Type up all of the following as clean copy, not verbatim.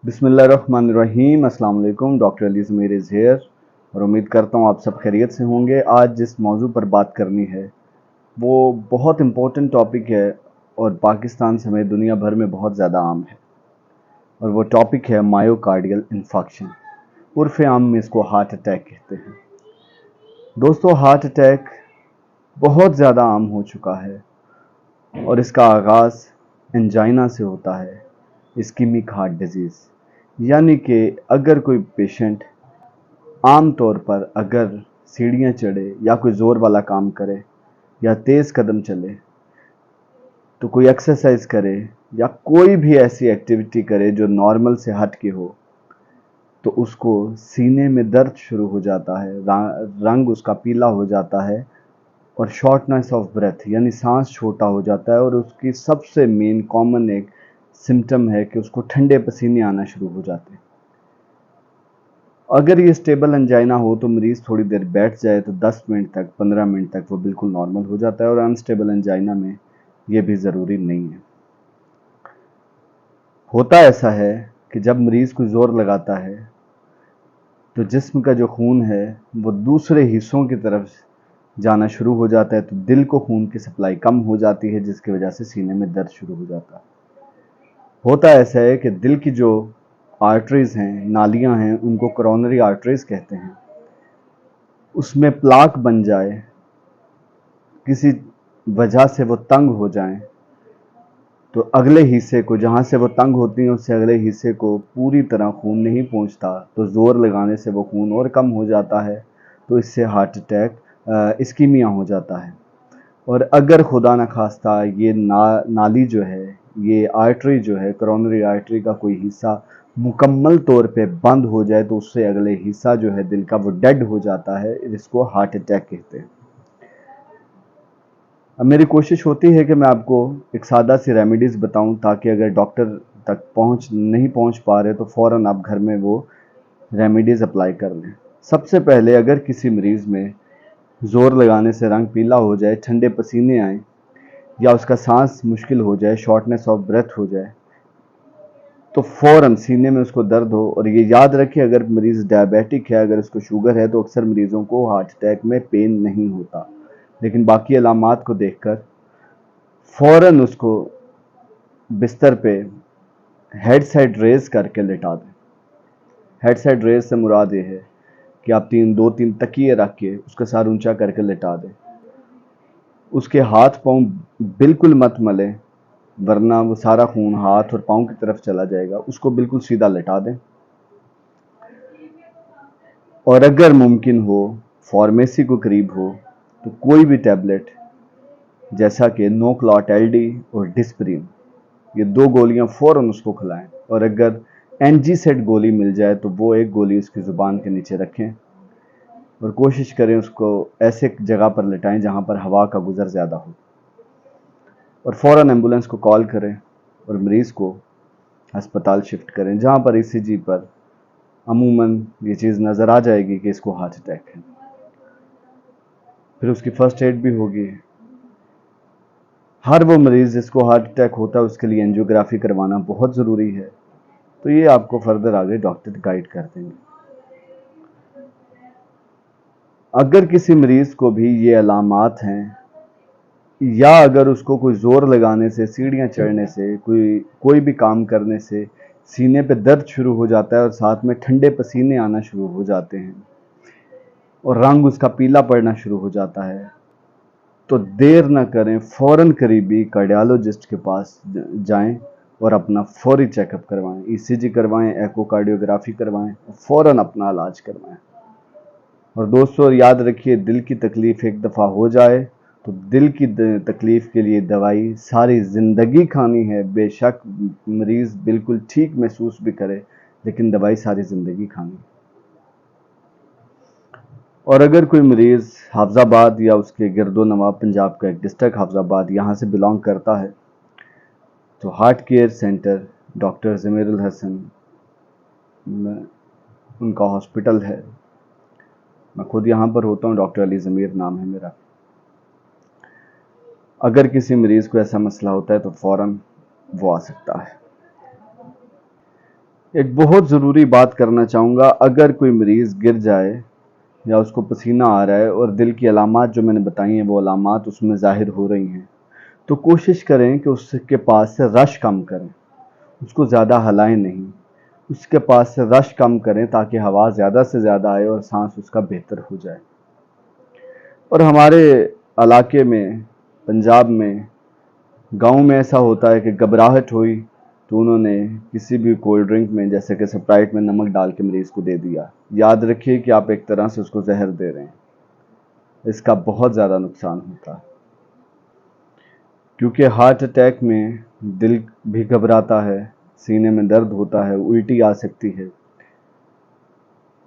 बिस्मिल्लाहिर्रहमानिर्रहीम। अस्सलाम वालेकुम। Doctor Ali Zamir is here और उम्मीद करता हूँ आप सब खैरियत से होंगे। आज जिस मौजू पर बात करनी है वो बहुत इम्पोर्टेंट टॉपिक है और पाकिस्तान समेत दुनिया भर में बहुत ज़्यादा आम है, और वो टॉपिक है मायोकार्डियल इन्फेक्शन। उर्फ़ आम में इसको हार्ट अटैक कहते हैं। दोस्तों, हार्ट अटैक बहुत ज़्यादा आम हो चुका है और इसका आगाज़ एंजाइना से होता है, इस्कीमिक हार्ट डिजीज़। यानी कि अगर कोई पेशेंट आम तौर पर अगर सीढ़ियाँ चढ़े या कोई ज़ोर वाला काम करे या तेज़ कदम चले, तो कोई एक्सरसाइज करे या कोई भी ऐसी एक्टिविटी करे जो नॉर्मल से हट के हो, तो उसको सीने में दर्द शुरू हो जाता है, रंग उसका पीला हो जाता है और शॉर्टनेस ऑफ ब्रेथ यानी सांस छोटा हो जाता है। और उसकी सबसे मेन कॉमन एक सिम्टम है कि उसको ठंडे पसीने आना शुरू हो जाते हैं। अगर ये स्टेबल एंजाइना हो तो मरीज़ थोड़ी देर बैठ जाए तो 10 मिनट तक 15 मिनट तक वो बिल्कुल नॉर्मल हो जाता है, और अनस्टेबल एंजाइना में ये भी ज़रूरी नहीं है। होता ऐसा है कि जब मरीज़ को ज़ोर लगाता है तो जिस्म का जो खून है वो दूसरे हिस्सों की तरफ जाना शुरू हो जाता है, तो दिल को खून की सप्लाई कम हो जाती है, जिसकी वजह से सीने में दर्द शुरू हो जाता है। होता ऐसा है कि दिल की जो आर्टरीज़ हैं, नालियां हैं, उनको कोरोनरी आर्टरीज़ कहते हैं, उसमें प्लाक बन जाए, किसी वजह से वो तंग हो जाएं, तो अगले हिस्से को, जहाँ से वो तंग होती हैं उससे अगले हिस्से को पूरी तरह खून नहीं पहुँचता, तो ज़ोर लगाने से वो खून और कम हो जाता है, तो इससे हार्ट अटैक इस्कीमिया हो जाता है। और अगर खुदा न खास्ता ये नाली जो है, ये आर्टरी जो है, कोरोनरी आर्टरी का कोई हिस्सा मुकम्मल तौर पे बंद हो जाए, तो उससे अगले हिस्सा जो है दिल का वो डेड हो जाता है, इसको हार्ट अटैक कहते हैं। अब मेरी कोशिश होती है कि मैं आपको एक सादा सी रेमेडीज़ बताऊं, ताकि अगर डॉक्टर तक नहीं पहुंच पा रहे तो फ़ौरन आप घर में वो रेमेडीज़ अप्लाई कर लें। सबसे पहले, अगर किसी मरीज़ में ज़ोर लगाने से रंग पीला हो जाए, ठंडे पसीने आए या उसका सांस मुश्किल हो जाए, शॉर्टनेस ऑफ ब्रेथ हो जाए, तो फ़ौरन सीने में उसको दर्द हो, और ये याद रखिए अगर मरीज़ डायबिटिक है, अगर उसको शुगर है, तो अक्सर मरीज़ों को हार्ट अटैक में पेन नहीं होता, लेकिन बाकी अलामात को देखकर फ़ौरन उसको बिस्तर पे हेड साइड रेज करके लिटा दें। हेड साइड रेज से मुराद ये है कि आप दो तीन तकिए रख के उसका सर ऊंचा करके लिटा दें। उसके हाथ पांव बिल्कुल मत मलें, वरना वो सारा खून हाथ और पांव की तरफ चला जाएगा। उसको बिल्कुल सीधा लिटा दें। और अगर मुमकिन हो, फार्मेसी को करीब हो, तो कोई भी टैबलेट जैसा कि नो क्लॉट एलडी और डिस्प्रिन, ये 2 गोलियां फ़ौरन उसको खिलाएं। और अगर एनजी-सेट गोली मिल जाए तो वो एक गोली उसकी ज़ुबान के नीचे रखें और कोशिश करें उसको ऐसे जगह पर लिटाएं जहां पर हवा का गुजर ज़्यादा हो, और फ़ौरन एम्बुलेंस को कॉल करें और मरीज़ को अस्पताल शिफ्ट करें, जहां पर ईसीजी पर अमूमन ये चीज़ नज़र आ जाएगी कि इसको हार्ट अटैक है। फिर उसकी फ़र्स्ट एड भी होगी। हर वो मरीज़ जिसको हार्ट अटैक होता है उसके लिए एंजियोग्राफी करवाना बहुत ज़रूरी है, तो ये आपको फर्दर आगे डॉक्टर गाइड कर देंगे। अगर किसी मरीज़ को भी ये अलामात हैं, या अगर उसको कोई ज़ोर लगाने से, सीढ़ियाँ चढ़ने से, कोई भी काम करने से सीने पे दर्द शुरू हो जाता है और साथ में ठंडे पसीने आना शुरू हो जाते हैं और रंग उसका पीला पड़ना शुरू हो जाता है, तो देर ना करें, फ़ौरन करीबी कार्डियोलॉजिस्ट के पास जाएं और अपना फौरी चेकअप करवाएं, ईसीजी करवाएं, एकोकार्डियोग्राफी करवाएं, फ़ौरन अपना इलाज करवाएं। और दोस्तों, याद रखिए, दिल की तकलीफ़ एक दफ़ा हो जाए तो दिल की तकलीफ़ के लिए दवाई सारी ज़िंदगी खानी है। बेशक मरीज़ बिल्कुल ठीक महसूस भी करे, लेकिन दवाई सारी ज़िंदगी खानी। और अगर कोई मरीज़ हाफिज़ाबाद या उसके गिरदो नवाब, पंजाब का एक डिस्ट्रिक्ट हाफिज़ाबाद, यहाँ से बिलोंग करता है, तो heart care centre doctor Zamirul Hasan में उनका हॉस्पिटल है। मैं खुद यहाँ पर होता हूँ, डॉक्टर अली ज़मीर नाम है मेरा। अगर किसी मरीज़ को ऐसा मसला होता है तो फ़ौरन वो आ सकता है। एक बहुत ज़रूरी बात करना चाहूँगा, अगर कोई मरीज़ गिर जाए या उसको पसीना आ रहा है और दिल की अलामात जो मैंने बताई हैं वो अलामात उसमें ज़ाहिर हो रही हैं, तो कोशिश करें कि उसके पास से रश कम करें, उसको ज़्यादा हिलाएं नहीं, उसके पास से रश कम करें ताकि हवा ज़्यादा से ज़्यादा आए और सांस उसका बेहतर हो जाए। और हमारे इलाके में, पंजाब में, गांव में ऐसा होता है कि घबराहट हुई तो उन्होंने किसी भी कोल्ड ड्रिंक में, जैसे कि स्प्राइट में, नमक डाल के मरीज़ को दे दिया। याद रखिए कि आप एक तरह से उसको जहर दे रहे हैं, इसका बहुत ज़्यादा नुकसान होता है, क्योंकि हार्ट अटैक में दिल भी घबराता है, सीने में दर्द होता है, उल्टी आ सकती है,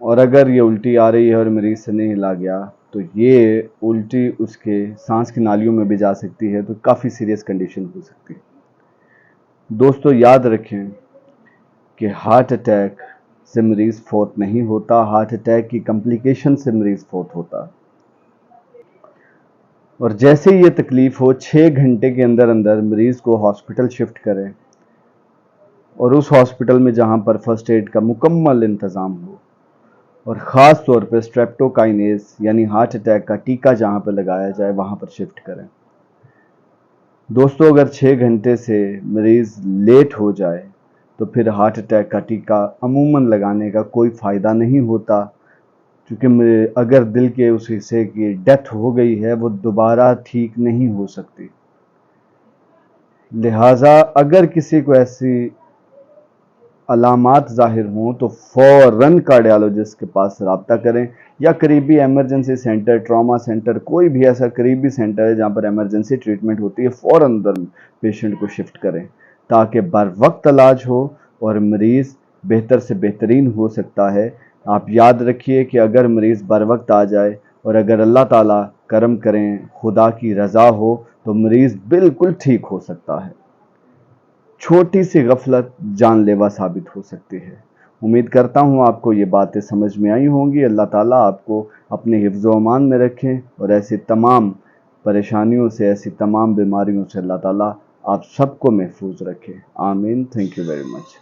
और अगर ये उल्टी आ रही है और मरीज़ से नहीं हिला गया तो ये उल्टी उसके सांस की नालियों में भी जा सकती है, तो काफ़ी सीरियस कंडीशन हो सकती है। दोस्तों याद रखें कि हार्ट अटैक से मरीज़ फौत नहीं होता, हार्ट अटैक की कॉम्प्लिकेशन से मरीज़ फौत होता है। और जैसे ही ये तकलीफ़ हो, 6 घंटे के अंदर अंदर मरीज़ को हॉस्पिटल शिफ्ट करें, और उस हॉस्पिटल में जहाँ पर फर्स्ट एड का मुकम्मल इंतज़ाम हो, और ख़ास तौर पे स्ट्रेप्टोकाइनेस यानी हार्ट अटैक का टीका जहाँ पर लगाया जाए वहाँ पर शिफ्ट करें। दोस्तों अगर 6 घंटे से मरीज़ लेट हो जाए तो फिर हार्ट अटैक का टीका अमूमन लगाने का कोई फ़ायदा नहीं होता, क्योंकि अगर दिल के उस हिस्से की डेथ हो गई है वो दोबारा ठीक नहीं हो सकती। लिहाजा अगर किसी को ऐसी अलामात ज़ाहिर हों तो फ़ौरन कार्डियोलॉजिस्ट के पास रब्ता करें, या करीबी एमरजेंसी सेंटर, ट्रॉमा सेंटर, कोई भी ऐसा करीबी सेंटर है जहाँ पर एमरजेंसी ट्रीटमेंट होती है, फ़ौरन उधर पेशेंट को शिफ्ट करें ताकि बर वक्त इलाज हो और मरीज़ बेहतर से बेहतरीन हो सकता है। आप याद रखिए कि अगर मरीज़ बर वक्त आ जाए और अगर अल्लाह ताला करम करें, खुदा की रज़ा हो, तो मरीज़ बिल्कुल ठीक हो सकता है। छोटी सी गफलत जानलेवा साबित हो सकती है। उम्मीद करता हूँ आपको ये बातें समझ में आई होंगी। अल्लाह ताला आपको अपने हिफ्ज़ व अमान में रखें और ऐसी तमाम परेशानियों से, ऐसी तमाम बीमारियों से अल्लाह ताला आप सबको महफूज रखे। आमीन। Thank you very much.